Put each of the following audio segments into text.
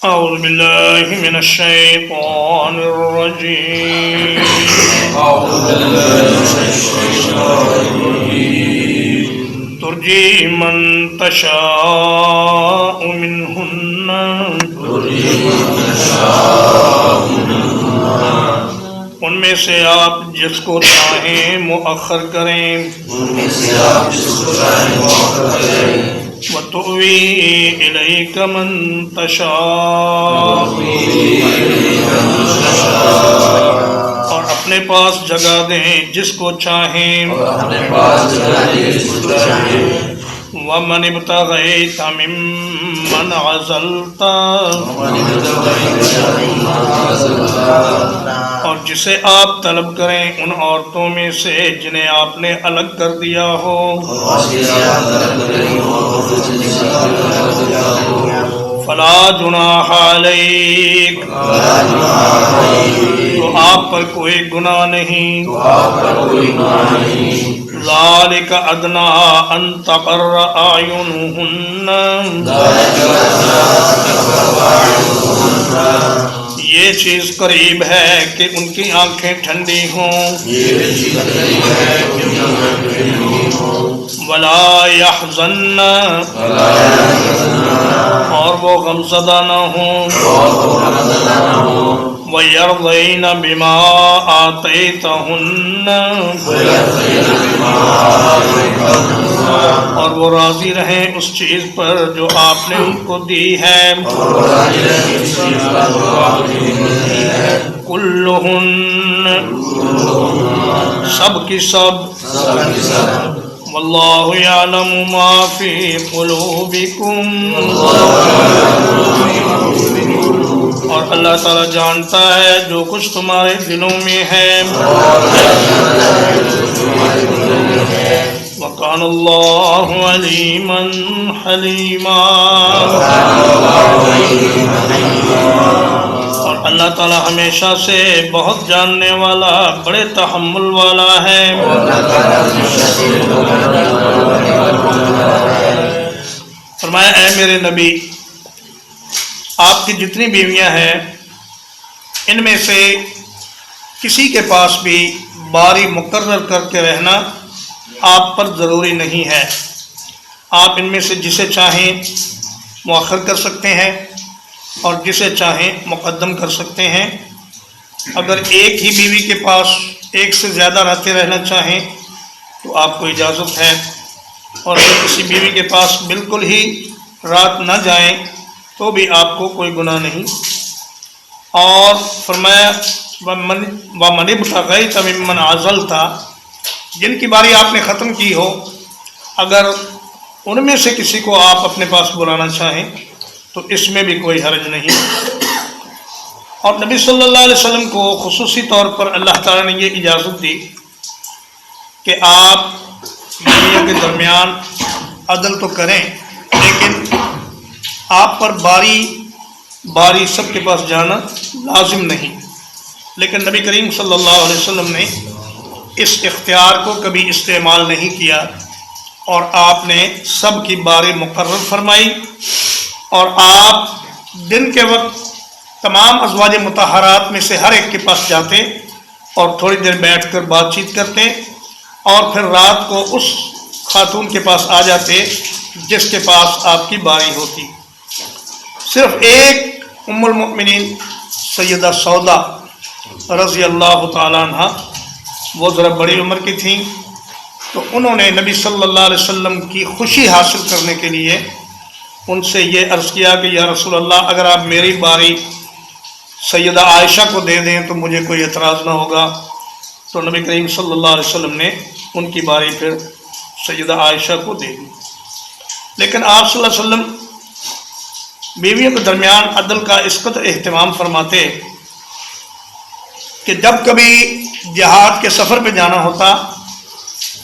أعوذ بالله من الشيطان الرجيم. ترجي من تشاء منهن ان میں سے آپ جس کو چاہیں مؤخر کریں. وَتُؤْوِي إِلَيْكَ مَن تَشَاءُ اور اپنے پاس جگہ دیں جس کو چاہیں. وَمَنِ ابْتَغَيْتَ مِمَّنْ عَزَلْتَ اور جسے آپ طلب کریں ان عورتوں میں سے جنہیں آپ نے الگ کر دیا ہو. فَلَا جُنَاحَ عَلَيْكَ تو آپ پر کوئی گناہ نہیں. ذَلِكَ أَدْنَىٰ أَن تَقَرَّ أَعْيُنُهُنَّ یہ چیز قریب ہے کہ ان کی آنکھیں ٹھنڈی ہوں. وَلَا يَحْزَنَّ اور وہ غمزدہ نہ ہوں. وَيَرْضَيْنَ بِمَا آتَيْتَهُنَّ اور وہ راضی رہیں اس چیز پر جو آپ نے ان کو دی ہے. کلہن سب کی سب. واللہ یعلم ما فی قلوبکم اور اللہ تعالیٰ جانتا ہے جو کچھ تمہارے دلوں میں ہے. وَقَانَ اللَّهُ عَلِيمًا حَلِيمًا اور اللہ تعالیٰ ہمیشہ سے بہت جاننے والا بڑے تحمل والا ہے. فرمایا اے میرے نبی آپ کی جتنی بیویاں ہیں ان میں سے کسی کے پاس بھی باری مقرر کر کے رہنا آپ پر ضروری نہیں ہے. آپ ان میں سے جسے چاہیں مؤخر کر سکتے ہیں اور جسے چاہیں مقدم کر سکتے ہیں. اگر ایک ہی بیوی کے پاس ایک سے زیادہ رہتے رہنا چاہیں تو آپ کو اجازت ہے، اور اگر کسی بیوی کے پاس بالکل ہی رات نہ جائیں تو بھی آپ کو کوئی گناہ نہیں. اور فرمایا وَمَنِ ابْتَغَيْتَ مِمَّنْ عَزَلْتَ جن کی باری آپ نے ختم کی ہو اگر ان میں سے کسی کو آپ اپنے پاس بلانا چاہیں تو اس میں بھی کوئی حرج نہیں. اور نبی صلی اللہ علیہ وسلم کو خصوصی طور پر اللہ تعالیٰ نے یہ اجازت دی کہ آپ بیویوں کے درمیان عدل تو کریں لیکن آپ پر باری سب کے پاس جانا لازم نہیں. لیکن نبی کریم صلی اللہ علیہ وسلم نے اس اختیار کو کبھی استعمال نہیں کیا اور آپ نے سب کی باری مقرر فرمائی. اور آپ دن کے وقت تمام ازواج مطہرات میں سے ہر ایک کے پاس جاتے اور تھوڑی دیر بیٹھ کر بات چیت کرتے اور پھر رات کو اس خاتون کے پاس آ جاتے جس کے پاس آپ کی باری ہوتی. صرف ایک ام المؤمنین سیدہ سودا رضی اللہ تعالیٰ عنہ وہ ذرا بڑی عمر کی تھیں تو انہوں نے نبی صلی اللہ علیہ وسلم کی خوشی حاصل کرنے کے لیے ان سے یہ عرض کیا کہ یا رسول اللہ اگر آپ میری باری سیدہ عائشہ کو دے دیں تو مجھے کوئی اعتراض نہ ہوگا. تو نبی کریم صلی اللہ علیہ وسلم نے ان کی باری پھر سیدہ عائشہ کو دے دی. لیکن آپ صلی اللہ علیہ وسلم بیویوں کے درمیان عدل کا اس قدر اہتمام فرماتے کہ جب کبھی جہاد کے سفر پہ جانا ہوتا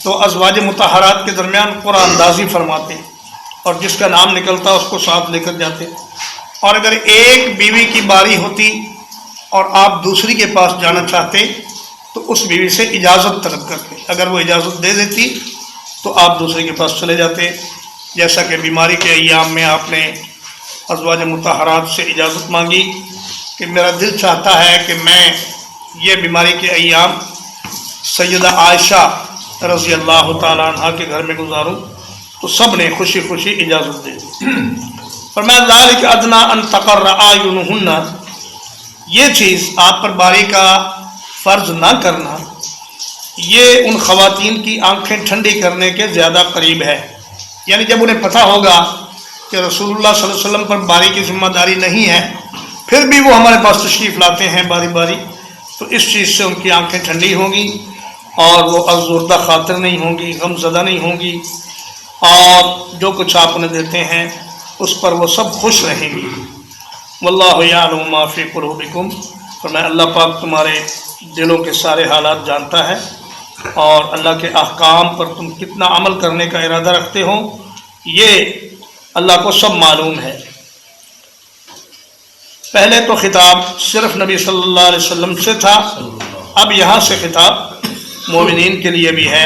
تو ازواج مطہرات کے درمیان قرآن اندازی فرماتے اور جس کا نام نکلتا اس کو ساتھ لے کر جاتے. اور اگر ایک بیوی کی باری ہوتی اور آپ دوسری کے پاس جانا چاہتے تو اس بیوی سے اجازت طلب کرتے. اگر وہ اجازت دے دیتی تو آپ دوسرے کے پاس چلے جاتے. جیسا کہ بیماری کے ایام میں آپ نے ازواج مطہرات سے اجازت مانگی کہ میرا دل چاہتا ہے کہ میں یہ بیماری کے ایام سیدہ عائشہ رضی اللہ تعالیٰ عنہ کے گھر میں گزاروں، تو سب نے خوشی خوشی اجازت دے دی۔ فرمایا ذالک ادنی ان تقر اعینہن، یہ چیز آپ پر باری کا فرض نہ کرنا یہ ان خواتین کی آنکھیں ٹھنڈی کرنے کے زیادہ قریب ہے، یعنی جب انہیں پتہ ہوگا کہ رسول اللہ صلی اللہ علیہ وسلم پر باری کی ذمہ داری نہیں ہے، پھر بھی وہ ہمارے پاس تشریف لاتے ہیں باری باری، تو اس چیز سے ان کی آنکھیں ٹھنڈی ہوں گی اور وہ افزردہ خاطر نہیں ہوں گی، غم زدہ نہیں ہوں گی، اور جو کچھ آپ انہیں دیتے ہیں اس پر وہ سب خوش رہیں گی۔ واللہ یعلم ما فی قلوبکم، فرمایا اللہ پاک تمہارے دلوں کے سارے حالات جانتا ہے، اور اللہ کے احکام پر تم کتنا عمل کرنے کا ارادہ رکھتے ہو یہ اللہ کو سب معلوم ہے۔ پہلے تو خطاب صرف نبی صلی اللہ علیہ وسلم سے تھا، اب یہاں سے خطاب مومنین کے لیے بھی ہے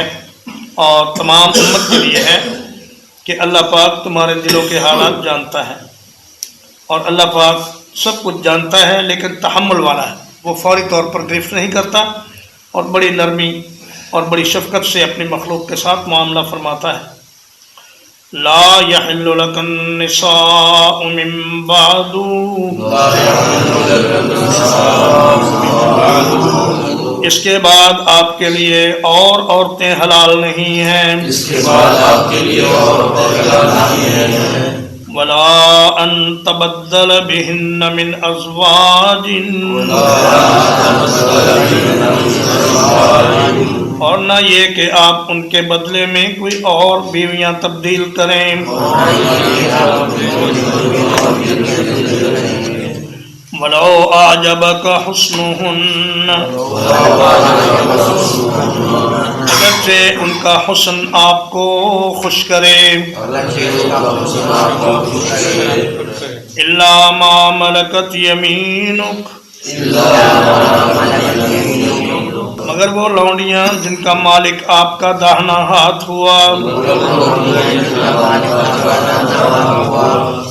اور تمام امت کے لیے ہے کہ اللہ پاک تمہارے دلوں کے حالات جانتا ہے، اور اللہ پاک سب کچھ جانتا ہے لیکن تحمل والا ہے، وہ فوری طور پر گرفت نہیں کرتا اور بڑی نرمی اور بڑی شفقت سے اپنی مخلوق کے ساتھ معاملہ فرماتا ہے۔ لا يحل لك النساء من بعد، اس کے بعد آپ کے لیے اور عورتیں حلال نہیں ہیں، اس کے بعد آپ کے لیے اور حلال نہیں ہیں، ولا ان تبدل بهن من ازواج، اور نہ یہ کہ آپ ان کے بدلے میں کوئی اور بیویاں تبدیل کریں، ولو اعجبک حسنہن، اگرچہ ان کا حسن آپ کو خوش کرے، الا ما ملکت یمینک، مگر وہ لونڈیاں جن کا مالک آپ کا داہنا ہاتھ ہوا،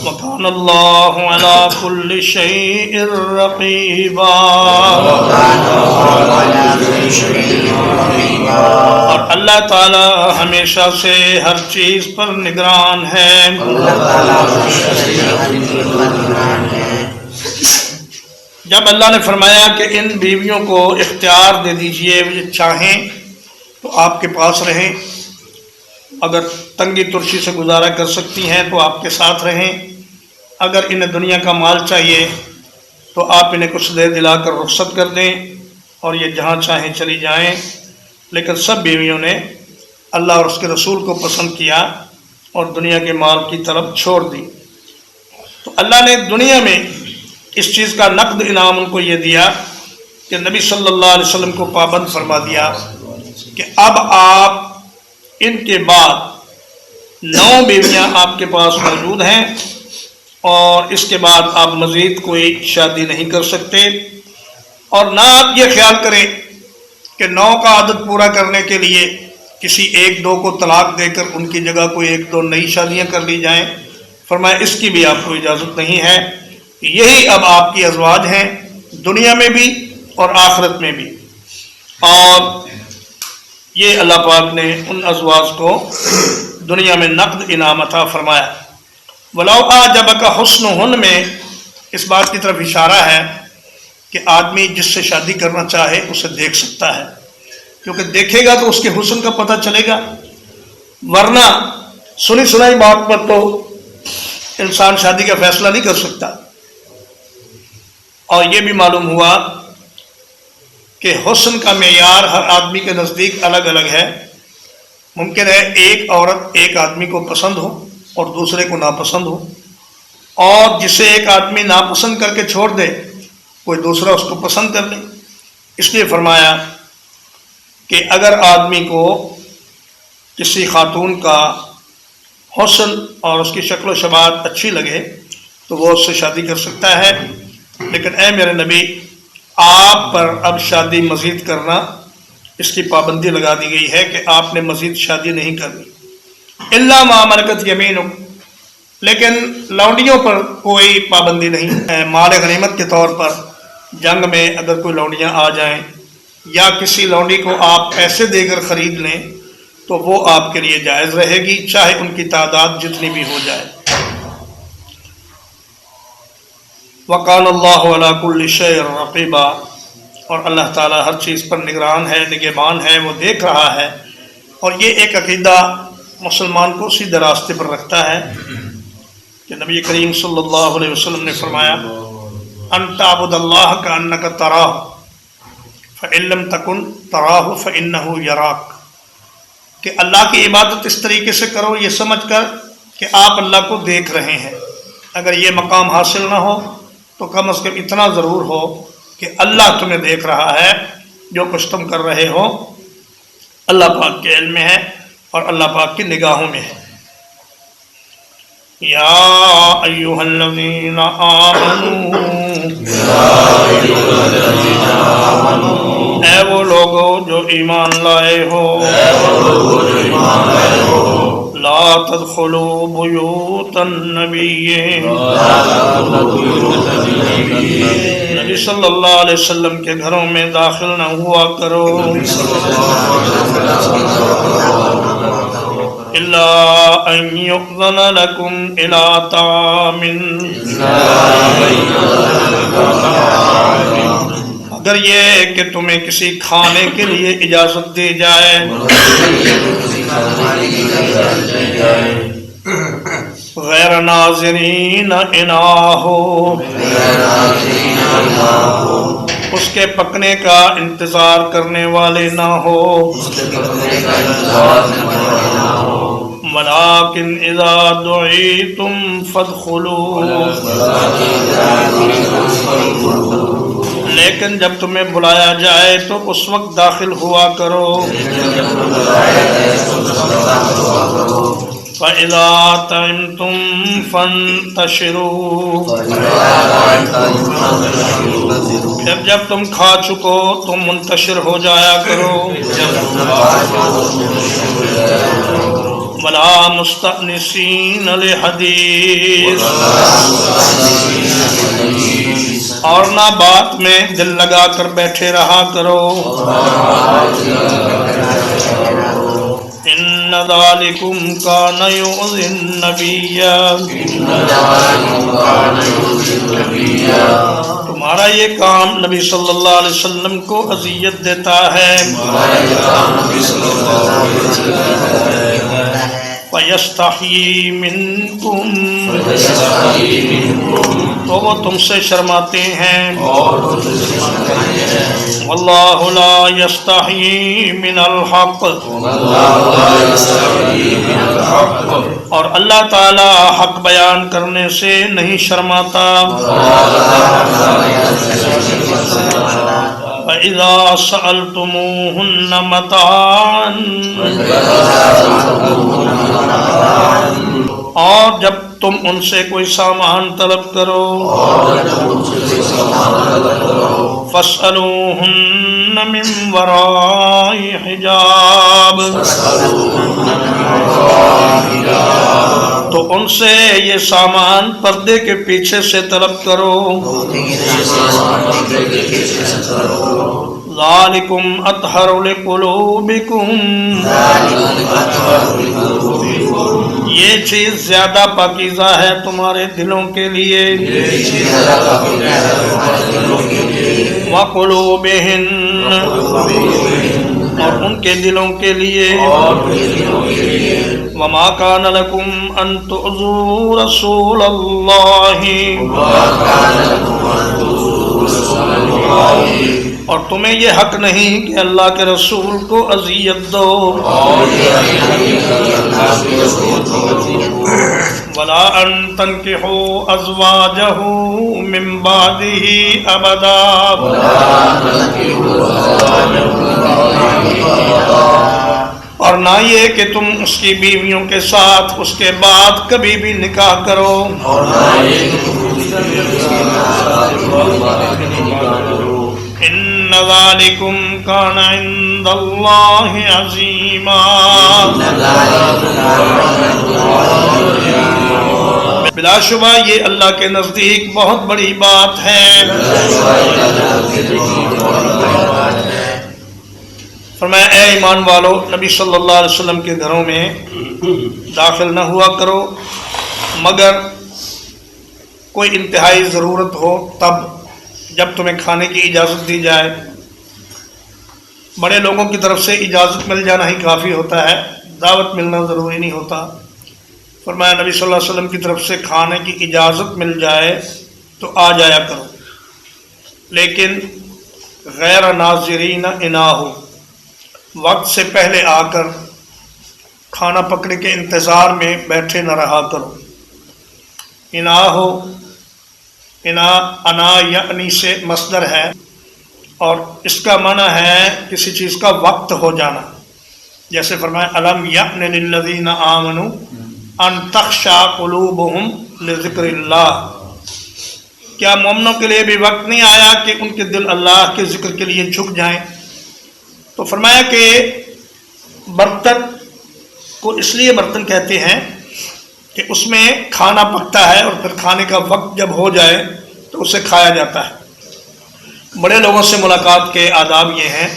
وکان اللہ علی کل شیء رقیبا، اور اللہ تعالی ہمیشہ سے ہر چیز پر نگران ہے۔ جب اللہ نے فرمایا کہ ان بیویوں کو اختیار دے دیجئے، وہ چاہیں تو آپ کے پاس رہیں، اگر تنگی ترشی سے گزارا کر سکتی ہیں تو آپ کے ساتھ رہیں، اگر انہیں دنیا کا مال چاہیے تو آپ انہیں کچھ دے دلا کر رخصت کر دیں اور یہ جہاں چاہیں چلی جائیں، لیکن سب بیویوں نے اللہ اور اس کے رسول کو پسند کیا اور دنیا کے مال کی طرف چھوڑ دی۔ تو اللہ نے دنیا میں اس چیز کا نقد انعام ان کو یہ دیا کہ نبی صلی اللہ علیہ وسلم کو پابند فرما دیا کہ اب آپ ان کے بعد 9 بیویاں آپ کے پاس موجود ہیں، اور اس کے بعد آپ مزید کوئی شادی نہیں کر سکتے، اور نہ آپ یہ خیال کریں کہ 9 کا عدد پورا کرنے کے لیے کسی 1-2 کو طلاق دے کر ان کی جگہ کوئی 1-2 نئی شادیاں کر لی جائیں۔ فرمایا اس کی بھی آپ کو اجازت نہیں ہے، یہی اب آپ کی ازواج ہیں دنیا میں بھی اور آخرت میں بھی، اور یہ اللہ پاک نے ان ازواج کو دنیا میں نقد انعام عطا فرمایا۔ وَلَوْ أَعْجَبَكَ حُسْنُهُنَّ میں اس بات کی طرف اشارہ ہے کہ آدمی جس سے شادی کرنا چاہے اسے دیکھ سکتا ہے، کیونکہ دیکھے گا تو اس کے حسن کا پتہ چلے گا، ورنہ سنی سنائی بات پر تو انسان شادی کا فیصلہ نہیں کر سکتا۔ اور یہ بھی معلوم ہوا کہ حسن کا معیار ہر آدمی کے نزدیک الگ الگ ہے۔ ممکن ہے ایک عورت ایک آدمی کو پسند ہو اور دوسرے کو ناپسند ہو، اور جسے ایک آدمی ناپسند کر کے چھوڑ دے کوئی دوسرا اس کو پسند کر لے۔ اس لیے فرمایا کہ اگر آدمی کو کسی خاتون کا حسن اور اس کی شکل و شباہت اچھی لگے تو وہ اس سے شادی کر سکتا ہے، لیکن اے میرے نبی آپ پر اب شادی مزید کرنا اس کی پابندی لگا دی گئی ہے کہ آپ نے مزید شادی نہیں کرنی، الا ما ملکت یمینک، لیکن لونڈیوں پر کوئی پابندی نہیں ہے۔ مال غنیمت کے طور پر جنگ میں اگر کوئی لونڈیاں آ جائیں یا کسی لونڈی کو آپ پیسے دے کر خرید لیں تو وہ آپ کے لیے جائز رہے گی، چاہے ان کی تعداد جتنی بھی ہو جائے۔ وَقَانَ اللَّهُ عَلَى كُلِّ شَيْءٍ رَقِيبًا، اور اللہ تعالیٰ ہر چیز پر نگران ہے، نگہبان ہے، وہ دیکھ رہا ہے۔ اور یہ ایک عقیدہ مسلمان کو سیدھے راستے پر رکھتا ہے کہ نبی کریم صلی اللہ علیہ وسلم نے فرمایا ان تعبد اللہ کأنک تراہ فإن لم تکن تراہ فإنہ یراک، کہ اللہ کی عبادت اس طریقے سے کرو یہ سمجھ کر کہ آپ اللہ کو دیکھ رہے ہیں۔ اگر یہ مقام حاصل نہ ہو تو کم از کم اتنا ضرور ہو کہ اللہ تمہیں دیکھ رہا ہے، جو کچھ تم کر رہے ہو اللہ پاک کے علم میں ہے اور اللہ پاک کی نگاہوں میں ہے۔ یا ایھا الذین آمنوا، اے وہ لوگو جو ایمان لائے ہو، لا تدخلوا بیوت النبی، نبی صلی اللہ علیہ وسلم کے گھروں میں داخل نہ ہوا کرو، الا ان یؤذن لکم الی طعام، اگر یہ کہ تمہیں کسی کھانے کے لیے اجازت دی جائے، غیر ناظرین اناہ، اس کے پکنے کا انتظار کرنے والے نہ ہو، ولیکن اذا دعیتم فادخلوا، لیکن جب تمہیں بلایا جائے تو اس وقت داخل ہوا کرو، فَإِذَا طَعِمْتُمْ فَانْتَشِرُوا، پھر جب تم کھا چکو تم منتشر ہو جایا کرو، وَلَا مُسْتَأْنِسِينَ لِحَدِيثٍ، اور نہ بات میں دل لگا کر بیٹھے رہا کرو، ان ذالکم کان یؤذی النبی، تمہارا یہ کام نبی صلی اللہ علیہ وسلم کو اذیت دیتا ہے، فَيَسْتَحْيِي مِنْكُمْ، تو وہ تم سے شرماتے ہیں، واللہ لا یستحیی من الحق، اور اللہ تعالی حق بیان کرنے سے نہیں شرماتا، فَإِذَا سَأَلْتُمُوهُنَّ مَتَاعًا، اور جب تم ان سے کوئی سامان طلب کرو، فَاسْأَلُوهُنَّ مِنْ وَرَاءِ حِجَابٍ، تو ان سے یہ سامان پردے کے پیچھے سے طلب کرو، ذالکم اطہر لقلوبکم، یہ چیز زیادہ پاکیزہ ہے تمہارے دلوں کے لیے، وقلوبہن، اور ان کے دلوں کے لیے، وما کان لکم ان تؤذوا رسول اللہ، اور تمہیں یہ حق نہیں کہ اللہ کے رسول کو اذیت دو، ولا ان تنکحوا ازواجہ من بعدہ ابدا، اور نہ یہ کہ تم اس کی بیویوں کے ساتھ اس کے بعد کبھی بھی نکاح کرو، ان ذالکم کان عند اللہ عظیما، بلا شبہ یہ اللہ کے نزدیک بہت بڑی بات ہے۔ فرمایا اے ایمان والو، نبی صلی اللہ علیہ وسلم کے گھروں میں داخل نہ ہوا کرو مگر کوئی انتہائی ضرورت ہو تب، جب تمہیں کھانے کی اجازت دی جائے۔ بڑے لوگوں کی طرف سے اجازت مل جانا ہی کافی ہوتا ہے، دعوت ملنا ضروری نہیں ہوتا۔ فرمایا نبی صلی اللہ علیہ وسلم کی طرف سے کھانے کی اجازت مل جائے تو آ جایا کرو، لیکن غیر ناظرین اناہ، وقت سے پہلے آ کر کھانا پکنے کے انتظار میں بیٹھے نہ رہا کرو۔ انا یعنی سے مصدر ہے اور اس کا معنی ہے کسی چیز کا وقت ہو جانا، جیسے فرمایا الم یأن للذین آمنوا ان تخشع قلوبہم لذکر اللہ، کیا مومنوں کے لیے بھی وقت نہیں آیا کہ ان کے دل اللہ کے ذکر کے لیے جھک جائیں؟ تو فرمایا کہ برتن کو اس لیے برتن کہتے ہیں کہ اس میں کھانا پکتا ہے اور پھر کھانے کا وقت جب ہو جائے تو اسے کھایا جاتا ہے۔ بڑے لوگوں سے ملاقات کے آداب یہ ہیں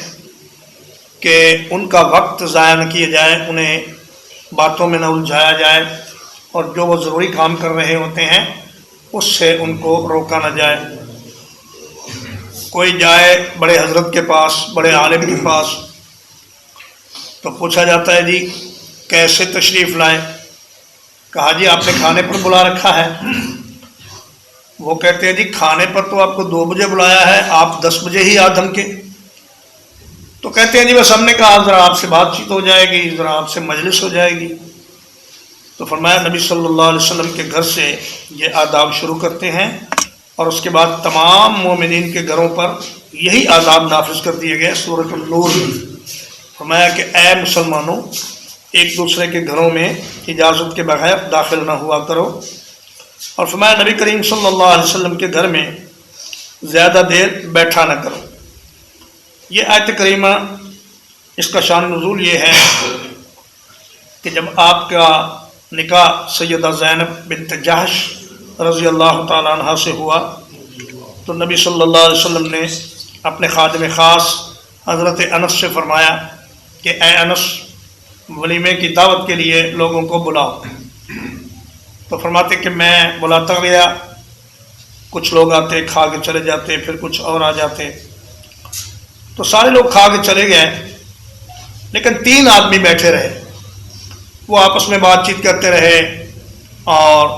کہ ان کا وقت ضائع نہ کیا جائے، انہیں باتوں میں نہ الجھایا جائے، اور جو وہ ضروری کام کر رہے ہوتے ہیں اس سے ان کو روکا نہ جائے۔ کوئی جائے بڑے حضرت کے پاس، بڑے عالم کے پاس، تو پوچھا جاتا ہے جی کیسے تشریف لائیں؟ کہا جی آپ نے کھانے پر بلا رکھا ہے۔ وہ کہتے ہیں جی کھانے پر تو آپ کو 2 بجے بلایا ہے، آپ 10 بجے ہی آ دھمکے۔ تو کہتے ہیں جی بس ہم نے کہا ذرا آپ سے بات چیت ہو جائے گی، ذرا آپ سے مجلس ہو جائے گی۔ تو فرمایا نبی صلی اللہ علیہ وسلم کے گھر سے یہ آداب شروع کرتے ہیں، اور اس کے بعد تمام مومنین کے گھروں پر یہی آداب نافذ کر دیے گئے۔ سورۃ النور فرمایا کہ اے مسلمانوں، ایک دوسرے کے گھروں میں اجازت کے بغیر داخل نہ ہوا کرو، اور فرمایا نبی کریم صلی اللہ علیہ وسلم کے گھر میں زیادہ دیر بیٹھا نہ کرو۔ یہ آیت کریمہ اس کا شان نزول یہ ہے کہ جب آپ کا نکاح سیدہ زینب بنت جحش رضی اللہ تعالیٰ عنہ سے ہوا تو نبی صلی اللہ علیہ وسلم نے اپنے خادم خاص حضرت انس سے فرمایا کہ اے انس، ولیمے کی دعوت کے لیے لوگوں کو بلاؤ۔ تو فرماتے کہ میں بلاتا گیا، کچھ لوگ آتے کھا کے چلے جاتے، پھر کچھ اور آ جاتے، تو سارے لوگ کھا کے چلے گئے، لیکن 3 آدمی بیٹھے رہے۔ وہ آپس میں بات چیت کرتے رہے اور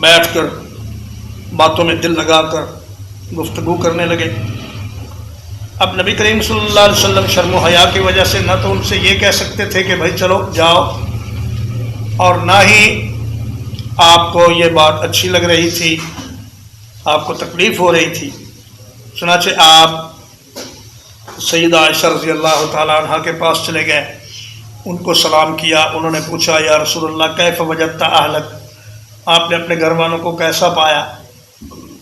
بیٹھ کر باتوں میں دل لگا کر گفتگو کرنے لگے۔ اب نبی کریم صلی اللہ علیہ وسلم شرم و حیا کی وجہ سے نہ تو ان سے یہ کہہ سکتے تھے کہ بھائی چلو جاؤ، اور نہ ہی آپ کو یہ بات اچھی لگ رہی تھی، آپ کو تکلیف ہو رہی تھی۔ چنانچہ آپ سیدہ عائشہ رضی اللہ تعالیٰ عنہ کے پاس چلے گئے، ان کو سلام کیا۔ انہوں نے پوچھا یا رسول اللہ کیف وجدت اہلک، آپ نے اپنے گھر والوں کو کیسا پایا؟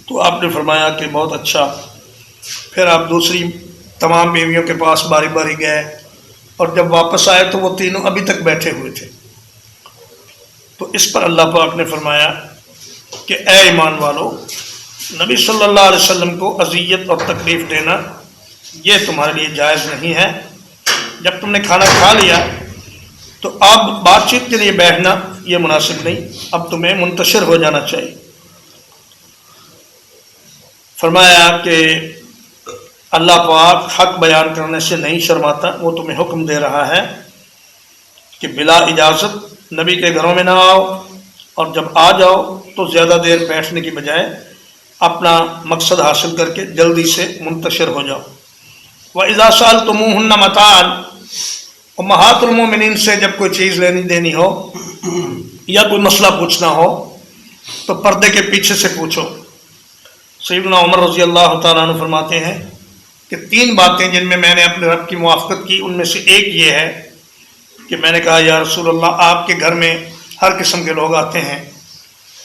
تو آپ نے فرمایا کہ بہت اچھا۔ پھر آپ دوسری تمام بیویوں کے پاس باری باری گئے، اور جب واپس آئے تو وہ تینوں ابھی تک بیٹھے ہوئے تھے۔ تو اس پر اللہ پاک نے فرمایا کہ اے ایمان والو، نبی صلی اللہ علیہ وسلم کو اذیت اور تکلیف دینا یہ تمہارے لیے جائز نہیں ہے۔ جب تم نے کھانا کھا لیا تو اب بات چیت کے لیے بیٹھنا یہ مناسب نہیں، اب تمہیں منتشر ہو جانا چاہیے۔ فرمایا کہ اللہ پاک حق بیان کرنے سے نہیں شرماتا، وہ تمہیں حکم دے رہا ہے کہ بلا اجازت نبی کے گھروں میں نہ آؤ، اور جب آ جاؤ تو زیادہ دیر بیٹھنے کی بجائے اپنا مقصد حاصل کر کے جلدی سے منتشر ہو جاؤ۔ وَإِذَا سَأَلْتُمُوهُنَّ مَتَاعًا، امہات المومنین سے جب کوئی چیز لینی دینی ہو یا کوئی مسئلہ پوچھنا ہو تو پردے کے پیچھے سے پوچھو۔ سیدنا عمر رضی اللہ تعالیٰ عنہ فرماتے ہیں کہ 3 باتیں جن میں میں نے اپنے رب کی موافقت کی، ان میں سے ایک یہ ہے کہ میں نے کہا یا رسول اللہ، آپ کے گھر میں ہر قسم کے لوگ آتے ہیں،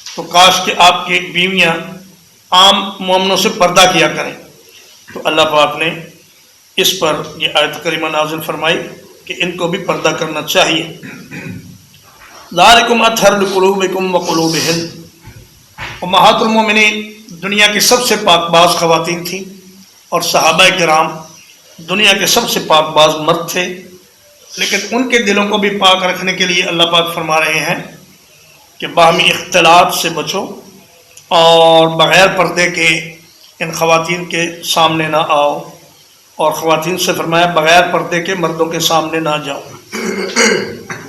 تو کاش کہ آپ کی بیویاں عام مومنوں سے پردہ کیا کریں۔ تو اللہ پاک نے اس پر یہ آیت کریمہ نازل فرمائی کہ ان کو بھی پردہ کرنا چاہیے۔ ذالکم اطہر لقلوبکم وقلوبہن۔ امہات المومنین دنیا کی سب سے پاک باز خواتین تھیں، اور صحابہ کرام دنیا کے سب سے پاک باز مرد تھے، لیکن ان کے دلوں کو بھی پاک رکھنے کے لیے اللہ پاک فرما رہے ہیں کہ باہمی اختلاط سے بچو اور بغیر پردے کے ان خواتین کے سامنے نہ آؤ، اور خواتین سے فرمایا بغیر پردے کے مردوں کے سامنے نہ جاؤ۔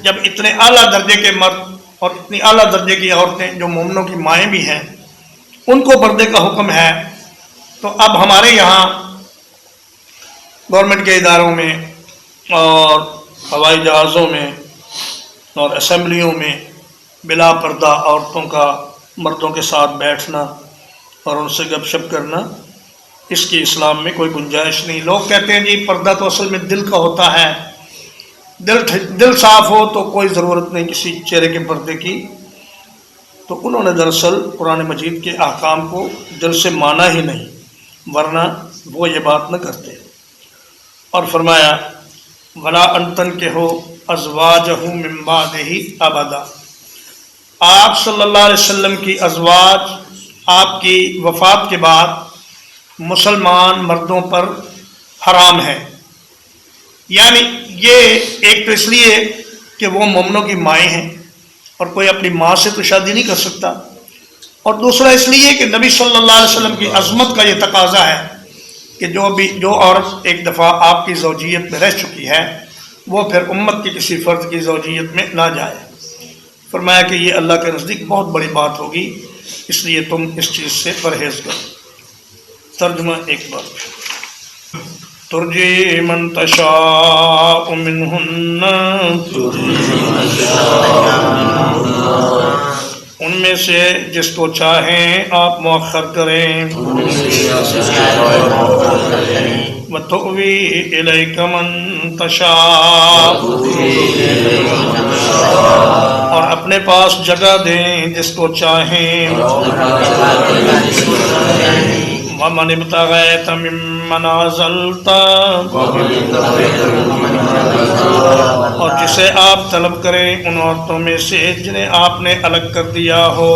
جب اتنے اعلیٰ درجے کے مرد اور اتنی اعلیٰ درجے کی عورتیں جو مومنوں کی مائیں بھی ہیں ان کو پردے کا حکم ہے، تو اب ہمارے یہاں گورنمنٹ کے اداروں میں اور ہوائی جہازوں میں اور اسمبلیوں میں بلا پردہ عورتوں کا مردوں کے ساتھ بیٹھنا اور ان سے گپ شپ کرنا، اس کی اسلام میں کوئی گنجائش نہیں۔ لوگ کہتے ہیں جی پردہ تو اصل میں دل کا ہوتا ہے، دل صاف ہو تو کوئی ضرورت نہیں کسی چہرے کے پردے کی، تو انہوں نے دراصل قرآن مجید کے احکام کو دل سے مانا ہی نہیں، ورنہ وہ یہ بات نہ کرتے۔ اور فرمایا وَلَا أَن تَنكِحُوا أَزْوَاجَهُ مِن بَعْدِهِ أَبَدًا، آپ صلی اللہ علیہ وسلم کی ازواج آپ کی وفات کے بعد مسلمان مردوں پر حرام ہے۔ یعنی یہ ایک تو اس لیے کہ وہ مومنوں کی مائیں ہیں اور کوئی اپنی ماں سے تو شادی نہیں کر سکتا، اور دوسرا اس لیے کہ نبی صلی اللہ علیہ وسلم کی عظمت کا یہ تقاضا ہے کہ جو عورت ایک دفعہ آپ کی زوجیت میں رہ چکی ہے وہ پھر امت کی کسی فرد کی زوجیت میں نہ جائے۔ فرمایا کہ یہ اللہ کے نزدیک بہت بڑی بات ہوگی، اس لیے تم اس چیز سے پرہیز کرو۔ ترجمہ ایک بار، ترجی من تشاء منہن، ان میں سے جس کو چاہیں آپ مؤخر کریں، وَتُؤْوِي إِلَيْكَ مَن تَشَاءُ، اور اپنے پاس جگہ دیں جس کو چاہیں، وَمَنِ ابْتَغَيْتَ مِمَّنْ عَزَلْتَ، اور جسے آپ طلب کریں ان عورتوں میں سے جنہیں آپ نے الگ کر دیا ہو،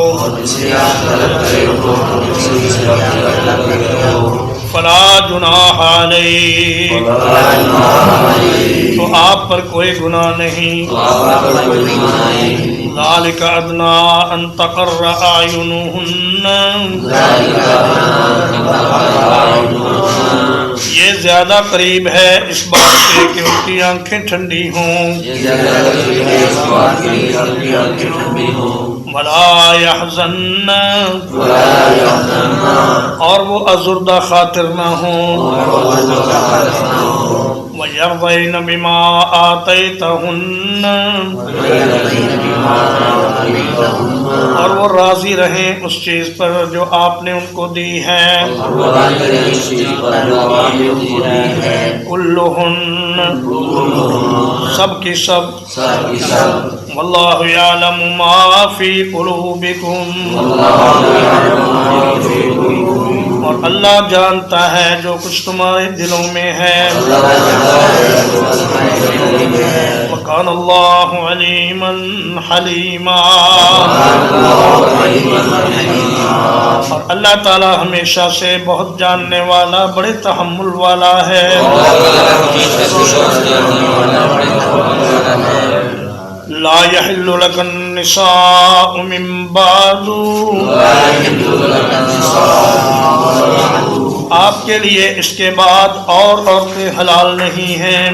فَلَا جُنَاحَ عَلَيْكُمْ، تو آپ پر کوئی گناہ نہیں، ذَلِكَ أَدْنَىٰ أَن تَقَرَّ أَعْيُنُهُنَّ، یہ زیادہ قریب ہے اس بات سے کہ ان کی آنکھیں ٹھنڈی ہوں، وَلَا يَحْزَنَّ، اور وہ ازردہ خاطر نہ ہوں، وَيَرْضَيْنَ بِمَا آتَيْتَهُنَّ، اور وہ راضی رہیں اس چیز پر جو آپ نے ان کو دی ہے، كُلُّهُنَّ، سب کی سب، واللہ یعلم ما فی قلوبکم، اور اللہ جانتا ہے جو کچھ تمہارے دلوں میں ہے، وکان اللہ علیما حلیما، اور اللہ تعالی ہمیشہ سے بہت جاننے والا بڑے تحمل والا ہے۔ لا يحل لك النساء من بعد، آپ کے لیے اس کے بعد اور عورتیں حلال نہیں ہیں،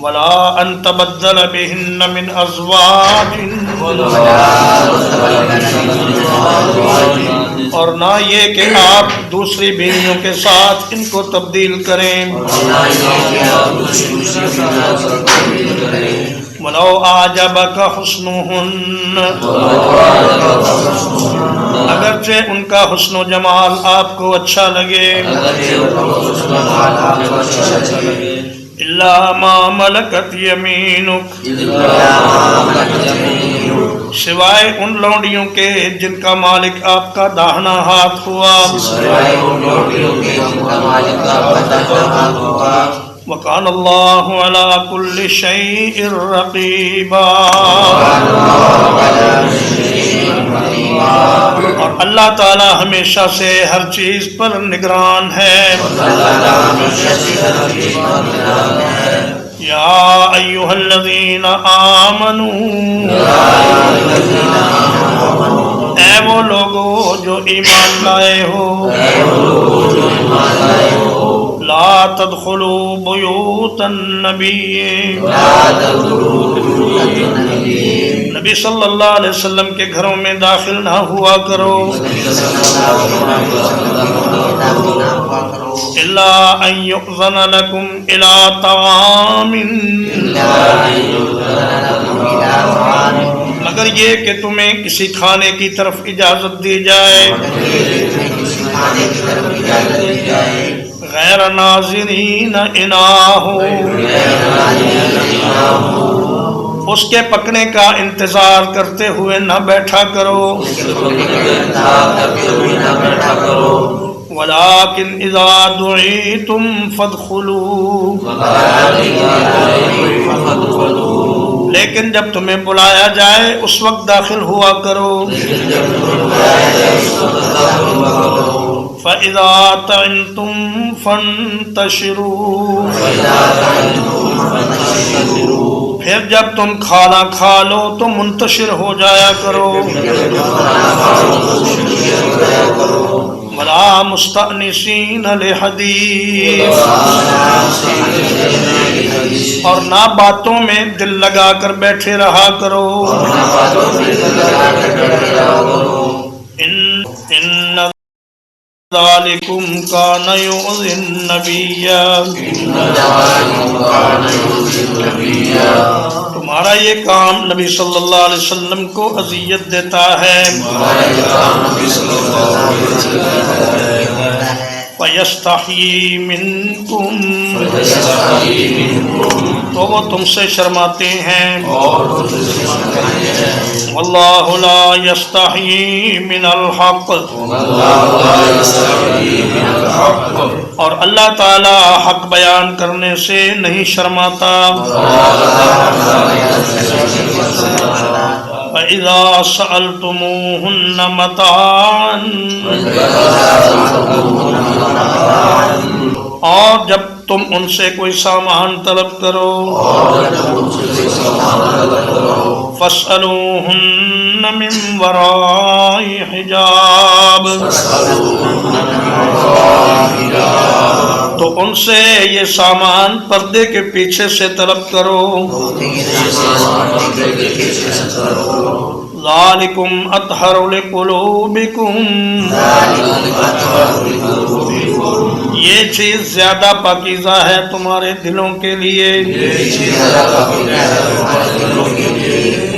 ولا ان تبدل بهن من ازواج، اور نہ یہ کہ آپ دوسری بیویوں کے ساتھ ان کو تبدیل کریں، وَلَوْ أَعْجَبَكَ حُسْنُهُنَّ، اگرچہ ان کا حسن و جمال آپ کو اچھا لگے، إِلَّا مَا مَلَكَتْ يَمِينُكَ، سوائے ان لونڈیوں کے جن کا مالک آپ کا داہنا ہاتھ ہوا، وَكَانَ اللَّهُ عَلَى كُلِّ شَيْءٍ رَقِيبًا، اور اللہ تعالی ہمیشہ سے ہر چیز پر نگران ہے۔ یا ایھا الذین آمنوا، اے وہ لوگو جو ایمان لائے ہو، لا تدخلوا بیوت النبی، نبی صلی اللہ علیہ وسلم کے گھروں میں داخل نہ ہوا کرو، الا ان یؤذن لکم الی طعام، مگر یہ کہ تمہیں کسی کھانے کی طرف اجازت دی جائے، غیر ناظرین اناہ، اس کے پکنے کا انتظار کرتے ہوئے نہ بیٹھا کرو، ولیکن اذا دعیتم فادخلوا، لیکن جب تمہیں بلایا جائے اس وقت داخل ہوا کرو، فَإِذَا طَعِمْتُمْ فَانْتَشِرُوا، پھر جب تم کھانا کھا لو تو منتشر ہو جایا کرو، وَلَا مُسْتَأْنِسِينَ لِحَدِيثٍ، اور نہ باتوں میں دل لگا کر بیٹھے رہا کرو، ان ذالکم کان یؤذی النبی، تمہارا یہ کام نبی صلی اللہ علیہ وسلم کو اذیت دیتا ہے، فَيَسْتَحْيِي مِنْكُمْ، تو وہ تم سے شرماتے ہیں، وَاللَّهُ لَا يَسْتَحْيِي مِنَ الْحَقِّ، اور اللہ تعالی حق بیان کرنے سے نہیں شرماتا، فَإِذَا سَأَلْتُمُوهُنَّ مَتَاعًا، اور جب تم ان سے کوئی سامان طلب کرو، فَاسْأَلُوهُنَّ مِنْ وَرَاءِ حِجَابٍ، تو ان سے یہ سامان پردے کے پیچھے سے طلب کرو، ذَلِكُمْ أَطْهَرُ لِقُلُوبِكُمْ، یہ چیز زیادہ پاکیزہ ہے تمہارے دلوں کے لیے،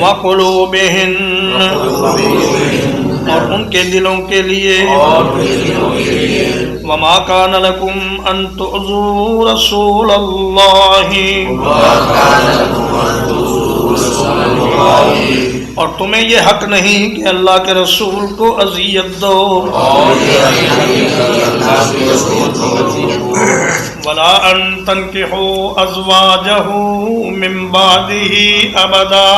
وَقُلُوبِهِنَّ، اور ان کے دلوں کے لیے، وَمَا كَانَ لَكُمْ أَن تُؤْذُوا رَسُولَ اللَّهِ، اور تمہیں یہ حق نہیں کہ اللہ کے رسول کو اذیت دو، وَلَا أَن تَنكِحُوا أَزْوَاجَهُ مِن بَعْدِهِ أَبَدًا،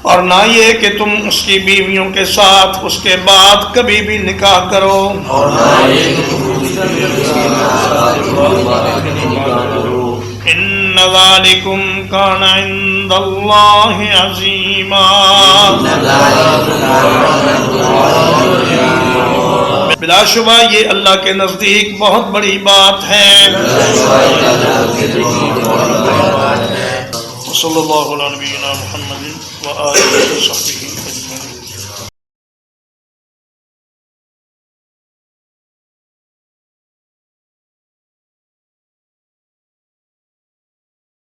اور نہ یہ کہ تم اس کی بیویوں کے ساتھ اس کے بعد کبھی بھی نکاح کرو، ان ذالکم کان عند اللہ عظیما، بلا شبہ یہ اللہ کے نزدیک بہت بڑی بات ہے۔ صلی اللہ علیہ نبینا محمد وآلہ وصحبہ